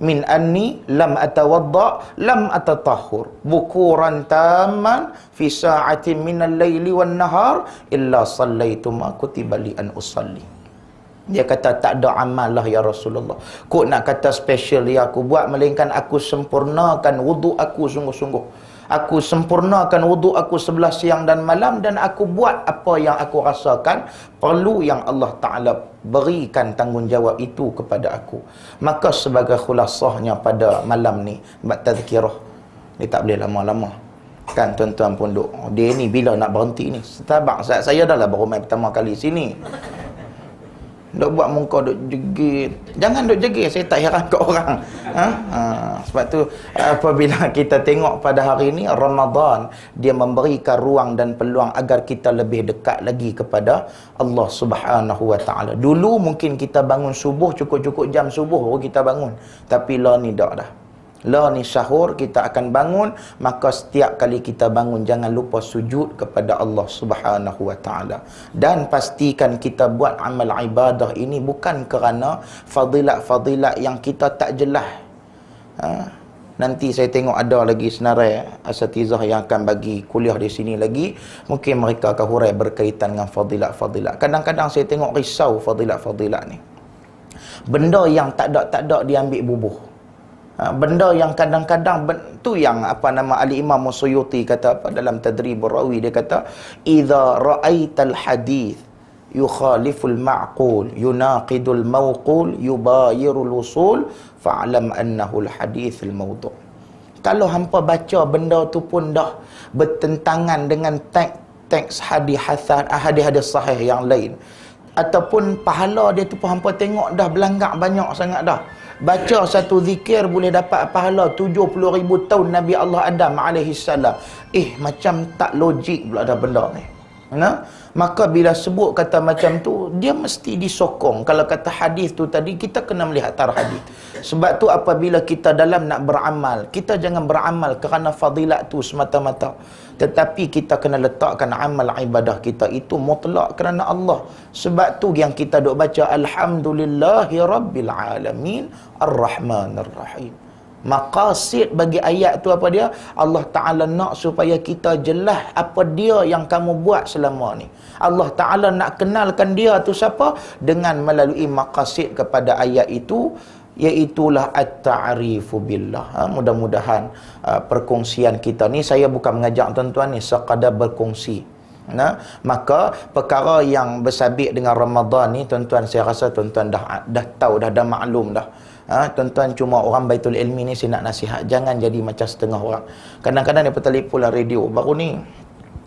min anni lam atawadda lam atatahhur bukuran taman fi sa'atin minal laili wan nahar illa sallaitu ma kutiba li an usalli. Dia kata tak ada amal lah ya Rasulullah, kok nak kata special yang aku buat, melainkan aku sempurnakan wuduk aku sungguh-sungguh. Aku sempurnakan wuduk aku 11 siang dan malam, dan aku buat apa yang aku rasakan perlu yang Allah Ta'ala berikan tanggungjawab itu kepada aku. Maka sebagai khulasahnya pada malam ni, buat tazkirah, dia tak boleh lama-lama. Kan tuan-tuan pondok, dia ni bila nak berhenti ni? Setabak, saya dah lah baru main pertama kali sini. Duk buat muka duk jegit. Jangan duk jegit, saya tak heran ke orang. Sebab tu apabila kita tengok pada hari ini Ramadan, dia memberikan ruang dan peluang agar kita lebih dekat lagi kepada Allah Subhanahu wa ta'ala. Dulu mungkin kita bangun subuh, cukup-cukup jam subuh baru kita bangun. Tapi lah ni dak dah. Lah ni sahur kita akan bangun, maka setiap kali kita bangun jangan lupa sujud kepada Allah Subhanahu wa ta'ala. Dan pastikan kita buat amal ibadah ini bukan kerana fadilat-fadilat yang kita tak jelas. Nanti saya tengok ada lagi senarai asatizah yang akan bagi kuliah di sini lagi, mungkin mereka akan hurai berkaitan dengan fadilat-fadilat. Kadang-kadang saya tengok risau fadilat-fadilat ni. Benda yang tak ada dia ambil bubuh. Benda yang kadang-kadang tu yang Al-Imam Suyuti kata dalam Tadribur Rawi, dia kata idza ra'aital hadith yukhaliful ma'qul yunaqidul mawqul yubayirul usul fa'lam annahu al-hadithul mawdu'. Kalau hampa baca benda tu pun dah bertentangan dengan teks hadis sahih yang lain, ataupun pahala dia tu pun hampa tengok dah berlanggar banyak sangat dah. Baca satu zikir boleh dapat pahala 70,000 tahun Nabi Allah Adam AS. Macam tak logik pula ada benda ni. Maka bila sebut kata macam tu, dia mesti disokong. Kalau kata hadis tu tadi, kita kena melihat tarikh hadis. Sebab tu apabila kita dalam nak beramal, kita jangan beramal kerana fadilat tu semata-mata, tetapi kita kena letakkan amal ibadah kita itu mutlak kerana Allah. Sebab tu yang kita duk baca alhamdulillahi rabbil alamin arrahmanir rahim. Maqasid bagi ayat tu apa dia? Allah Ta'ala nak supaya kita jelas apa dia yang kamu buat selama ni. Allah Ta'ala nak kenalkan dia tu siapa? Dengan melalui maqasid kepada ayat itu, iaitulah at-ta'rifu billah. Mudah-mudahan perkongsian kita ni, saya bukan mengajak tuan-tuan ni sekadar berkongsi. Maka perkara yang bersabit dengan Ramadan ni, tuan-tuan, saya rasa tuan-tuan dah tahu, dah maklum dah. Tuan-tuan, cuma orang Baitul Ilmi ni saya nak nasihat, jangan jadi macam setengah orang. Kadang-kadang dia telefon lah radio. Baru ni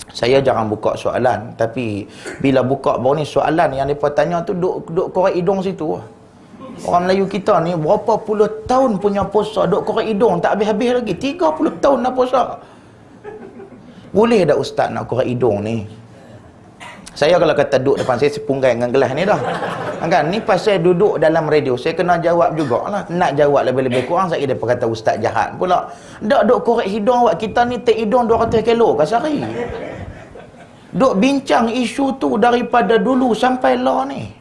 saya jarang buka soalan, tapi bila buka baru ni soalan yang mereka tanya tu duk korek hidung situ. Orang Melayu kita ni berapa puluh tahun punya puasa, duk korek hidung tak habis-habis lagi. 30 tahun dah puasa. Boleh tak ustaz nak korek hidung ni? Saya kalau kata duduk depan saya sepunggai dengan gelas ni dah. Kan? Ni pasal duduk dalam radio, saya kena jawab jugalah. Nak jawab lebih-lebih kurang, saya kira kata ustaz jahat pula. Dak duk korek hidung awak, kita ni tek hidung 200 kilo ke sehari. Duk bincang isu tu daripada dulu sampai lah ni.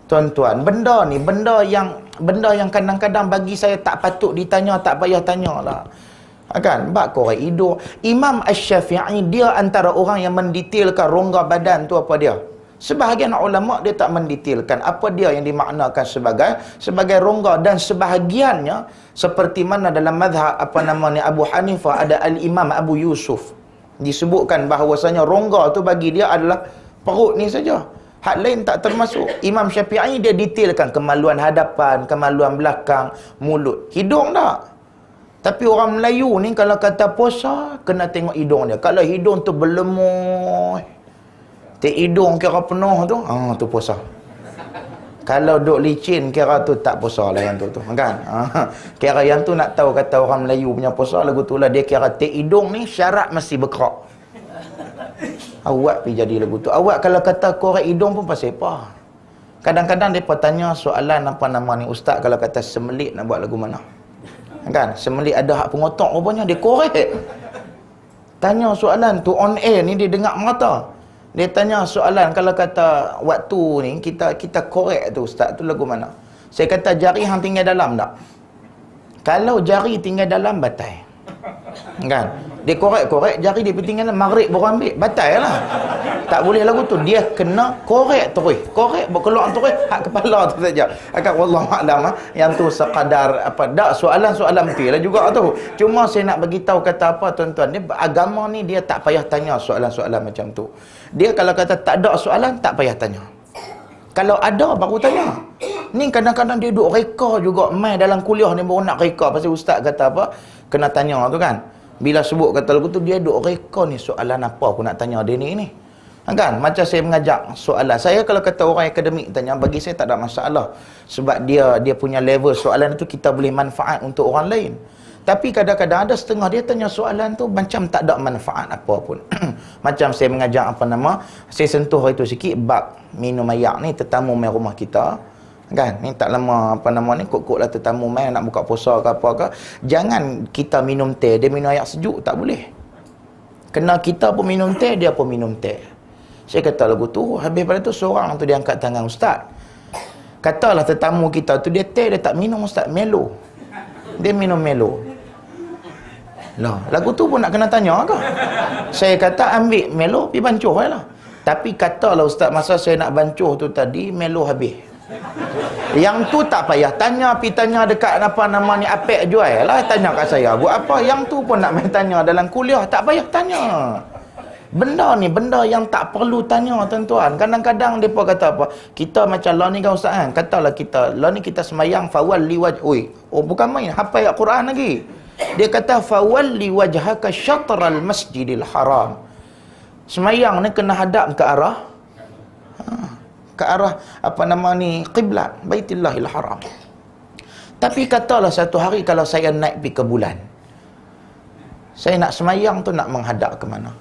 Tuan-tuan, benda ni benda yang kadang-kadang bagi saya tak patut ditanya, tak payah tanyalah. Kan? Bak korek hidung. Imam Asy-Syafi'i dia antara orang yang mendetailkan rongga badan tu apa dia. Sebahagian ulama dia tak mendetailkan apa dia yang dimaknakan sebagai rongga, dan sebahagiannya seperti mana dalam mazhab Abu Hanifah ada Al-Imam Abu Yusuf disebutkan bahawasanya rongga tu bagi dia adalah perut ni saja. Hak lain tak termasuk. Imam Syafi'i dia detailkan kemaluan hadapan, kemaluan belakang, mulut, hidung tak. Tapi orang Melayu ni kalau kata puasa, kena tengok hidung dia. Kalau hidung tu berlemur, hidung kira penuh tu, tu puasa. Kalau duk licin, kira tu tak puasa lah yang tu kan. Kira yang tu nak tahu kata orang Melayu punya puasa, lagu tu lah dia kira hidung ni syarat mesti berkerak. Awak pergi jadi lagu tu. Awak kalau kata korek hidung pun pasal apa? Kadang-kadang mereka tanya soalan ni, ustaz kalau kata semelit nak buat lagu mana? Kan? Semelit ada hak pengotak rupanya, dia korek. Tanya soalan tu on air ni, dia dengar mata. Dia tanya soalan, kalau kata waktu ni kita korek tu ustaz, tu lagu mana? Saya kata jari hang tinggal dalam tak? Kalau jari tinggal dalam, batal. Kan? Dia korek-korek, jari dia tinggal dalam, maghrib baru ambil, batal lah. Tak boleh lagu tu. Dia kena korek terus. Korek berkeluar terus hak kepala tu saja. Akan wallahu a'lam, yang tu sekadar dak soalan-soalan betul lah juga tu. Cuma saya nak bagi tahu kata apa tuan-tuan, dia agama ni dia tak payah tanya soalan-soalan macam tu. Dia kalau kata tak ada soalan, tak payah tanya. Kalau ada baru tanya. Ni kadang-kadang dia duk reka juga, mai dalam kuliah ni baru nak reka pasal ustaz kata apa, kena tanya tu kan. Bila sebut kata lagu tu, dia duk reka ni soalan apa aku nak tanya dia ni. Kan? Macam saya mengajak soalan. Saya kalau kata orang akademik tanya, bagi saya tak ada masalah. Sebab dia punya level soalan itu kita boleh manfaat untuk orang lain. Tapi kadang-kadang ada setengah dia tanya soalan tu macam tak ada manfaat apa pun. Macam saya mengajak saya sentuh itu sikit bab minum air ni, tetamu mai rumah kita. Kan? Ni tak lama ni kok-kok lah tetamu mai nak buka puasa ke apa ke. Jangan kita minum teh, dia minum air sejuk, tak boleh. Kena kita pun minum teh, dia pun minum teh. Saya kata lagu tu, habis pada tu seorang tu dia angkat tangan, ustaz, katalah tetamu kita tu dia teh dia tak minum ustaz, melo. Dia minum melo. Lah, lagu tu pun nak kena tanya ke? Saya kata ambil melo pergi bancuh lah. Tapi katalah ustaz, masa saya nak bancuh tu tadi melo habis. Yang tu tak payah tanya, pi tanya dekat apa nama ni Apek jual lah, tanya kat saya. Buat apa? Yang tu pun nak main tanya dalam kuliah, tak payah tanya. Benda ni benda yang tak perlu tanya tuan-tuan. Kadang-kadang depa kata apa? Kita macam lah ni kan ustaz kan. Katalah kita lah ni kita semayang fawalli wajh. Oi, oh bukan main hafal ayat Quran lagi. Dia kata fawalli wajhaka syatral masjidil haram. Semayang ni kena hadap ke arah apa nama ni qiblat Baitullahil Haram. Tapi katalah satu hari kalau saya naik pergi ke bulan, saya nak semayang tu nak menghadap ke mana?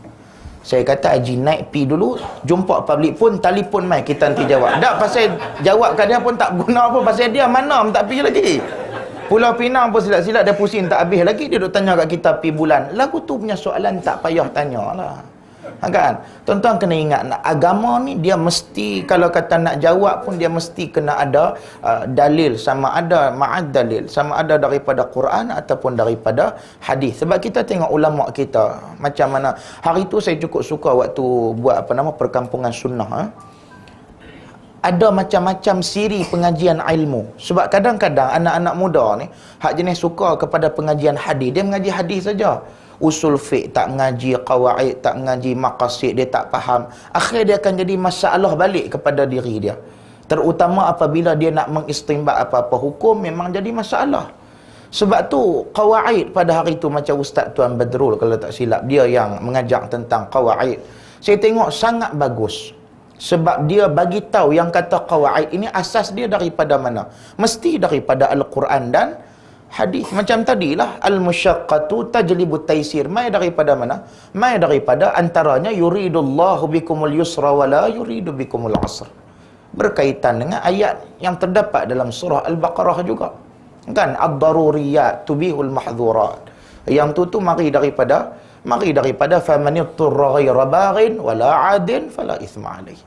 Saya kata Haji naik pi dulu, jumpa public pun, telefon mai kita nanti jawab. Tak pasal jawab kat dia pun tak guna apa, pasal dia mana tak pi lagi. Pulau Pinang pun silap-silap dia pusing tak habis lagi, dia duk tanya kat kita pi bulan. Lagu tu punya soalan tak payah tanyalah. Kan? Tuan-tuan kena ingat, agama ni dia mesti, kalau kata nak jawab pun dia mesti kena ada dalil, sama ada ma'ad dalil, sama ada daripada Quran ataupun daripada hadis. Sebab kita tengok ulama kita macam mana. Hari tu saya cukup suka waktu buat apa nama perkampungan sunnah. Ada macam-macam siri pengajian ilmu. Sebab kadang-kadang anak-anak muda ni hak jenis suka kepada pengajian hadis, dia mengaji hadis saja. Usul fiqh tak mengaji, qawaid tak mengaji, maqasid dia tak faham. Akhir dia akan jadi masalah balik kepada diri dia. Terutama apabila dia nak mengistinbat apa-apa hukum, memang jadi masalah. Sebab tu qawaid pada hari tu macam Ustaz Tuan Badrul kalau tak silap, dia yang mengajar tentang qawaid. Saya tengok sangat bagus. Sebab dia bagi tahu yang kata qawaid ini asas dia daripada mana? Mesti daripada Al-Quran dan hadis. Macam tadilah al-musyaqqatu tajlibut taisir. Mai daripada mana? Mai daripada antaranya yuridullahu bikumul yusra wa la yuridu bikumul asr. Berkaitan dengan ayat yang terdapat dalam surah Al-Baqarah juga. Kan ad-daruriyat tubihul mahdhurat. Yang tu mari daripada famanitturra ghayra baghin wala 'adin fala ithma alayh.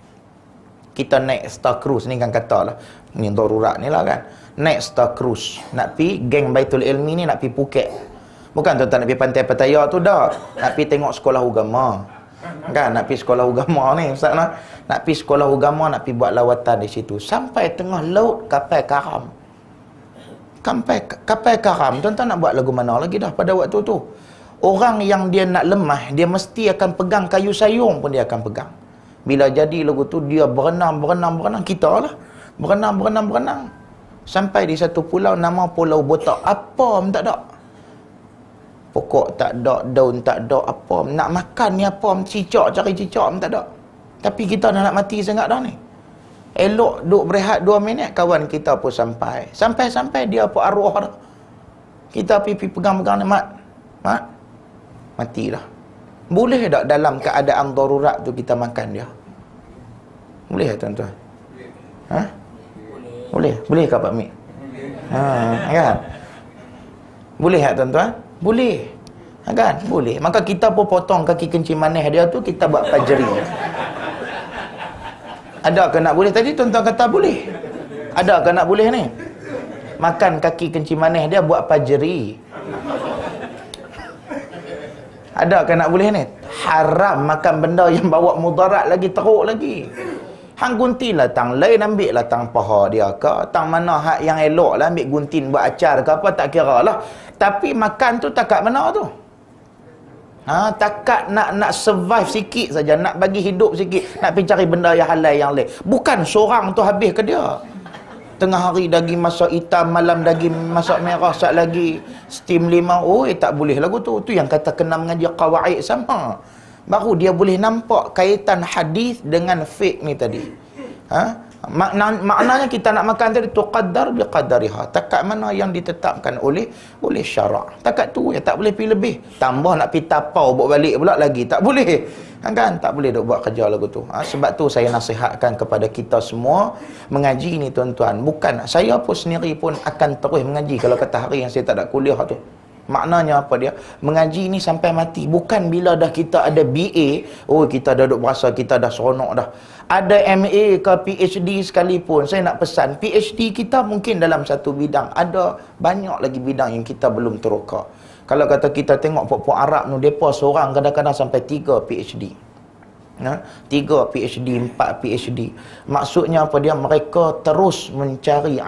Kita naik Star Cruise ni kan katalah, ni darurat ni lah kan. Naik Star Cruise nak pi geng Baitul Ilmi ni nak pi Phuket. Bukan tuan-tuan nak pi Pantai Pattaya tu dah. Nak pi tengok sekolah agama. Kan nak pi sekolah agama ni ustaz nah. Nak pi sekolah agama, nak pi buat lawatan di situ. Sampai tengah laut kapal karam. Kapal karam, tuan-tuan nak buat lagu mana lagi dah pada waktu tu. Orang yang dia nak lemah, dia mesti akan pegang kayu sayung pun dia akan pegang. Bila jadi lagu tu dia berenang, kita lah. Berenang. Sampai di satu pulau nama Pulau Botak. Apa pun tak ada. Pokok tak ada, daun tak ada, apa. Nak makan ni apa, cari cicak pun tak ada. Tapi kita dah nak mati sangat dah ni. Elok duk berehat 2 minit, kawan kita pun sampai. Sampai dia pun arwah dah. Kita pergi pegang-pegang ni, mat. Matilah. Boleh tak dalam keadaan darurat tu kita makan dia? Boleh tak tuan-tuan? Ha? Boleh. Boleh ke Pak Mik? Kan? Boleh tak tuan-tuan? Boleh. Kan? Boleh. Maka kita pun potong kaki kencing manis dia tu, kita buat fajri. Ada ke nak boleh? Tadi tuan-tuan kata boleh. Ada ke nak boleh ni? Makan kaki kencing manis dia buat fajri. Ada kan nak boleh ni? Haram makan benda yang bawa mudarat lagi, teruk lagi. Hang gunting lah tang lain, ambil lah tang paha dia ke, tang mana hak yang elok lah, ambil gunting buat acar ke apa, tak kira lah. Tapi makan tu takat mana tu? Takat nak survive sikit saja, nak bagi hidup sikit, nak pergi cari benda yang halal yang lain. Bukan seorang tu habis ke dia. Tengah hari daging masak hitam, malam daging masak merah, sat lagi steam limau. Tak boleh lagu tu. Tu yang kata kena mengaji qawaid sama. Baru dia boleh nampak kaitan hadis dengan fiqh ni tadi. Maknanya kita nak makan tadi tuqaddar biqadariha. Takat mana yang ditetapkan oleh syarak. Takat tu ya, tak boleh pergi lebih. Tambah nak pergi tapau bawa balik pula lagi, tak boleh. Kan tak boleh duk buat kerja lagu tu. Sebab tu saya nasihatkan kepada kita semua mengaji ni tuan-tuan. Bukan saya pun sendiri pun akan terus mengaji kalau kata hari yang saya tak ada kuliah tu. Maknanya apa dia? Mengaji ni sampai mati. Bukan bila dah kita ada BA, kita dah duk berasa kita dah seronok dah. Ada MA ke PhD sekalipun, saya nak pesan, PhD kita mungkin dalam satu bidang, ada banyak lagi bidang yang kita belum teroka. Kalau kata kita tengok puak-puak Arab tu, mereka seorang kadang-kadang sampai 3 PhD. 3 PhD, 4 PhD. Maksudnya apa dia? Mereka terus mencari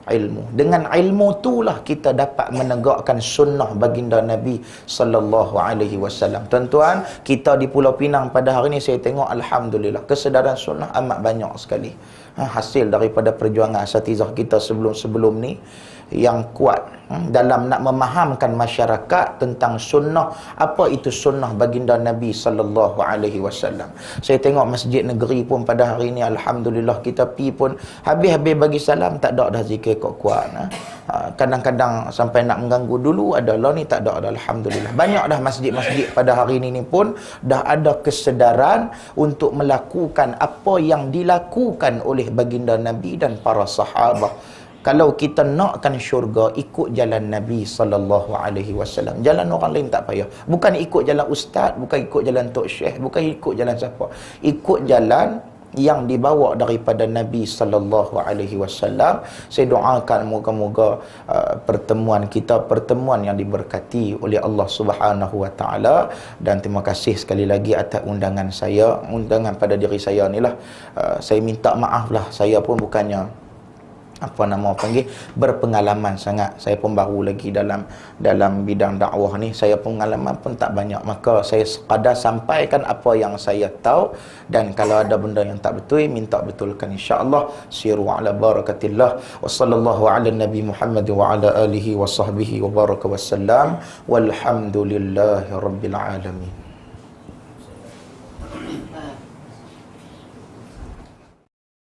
ilmu. Dengan ilmu itulah kita dapat menegakkan sunnah baginda Nabi sallallahu alaihi wasallam. Tuan-tuan, kita di Pulau Pinang pada hari ini saya tengok alhamdulillah kesedaran sunnah amat banyak sekali. Hasil daripada perjuangan asatizah kita sebelum-sebelum ni yang kuat dalam nak memahamkan masyarakat tentang sunnah, apa itu sunnah baginda Nabi sallallahu alaihi wasallam. Saya tengok masjid negeri pun pada hari ini alhamdulillah kita pi pun habis-habis bagi salam tak ada dah zikir kuat-kuat. Kadang-kadang sampai nak mengganggu dulu adalah ni tak ada dah, alhamdulillah. Banyak dah masjid-masjid pada hari ini pun dah ada kesedaran untuk melakukan apa yang dilakukan oleh baginda Nabi dan para sahabat. Kalau kita nakkan syurga, ikut jalan Nabi sallallahu alaihi wasallam. Jalan orang lain tak payah. Bukan ikut jalan ustaz, bukan ikut jalan tok syekh, bukan ikut jalan siapa. Ikut jalan yang dibawa daripada Nabi sallallahu alaihi wasallam. Saya doakan moga-moga pertemuan kita pertemuan yang diberkati oleh Allah Subhanahu wa taala, dan terima kasih sekali lagi atas undangan pada diri saya nilah. Saya minta maaf lah, saya pun bukannya berpengalaman sangat. Saya pun baru lagi dalam bidang dakwah ni. Saya pengalaman pun tak banyak. Maka saya sekadar sampaikan apa yang saya tahu, dan kalau ada benda yang tak betul minta betulkan insya-Allah. Siru ala barakatillah wa sallallahu ala nabi Muhammad wa ala alihi wa sahbihi wa baraka wasallam walhamdulillahi rabbil alamin.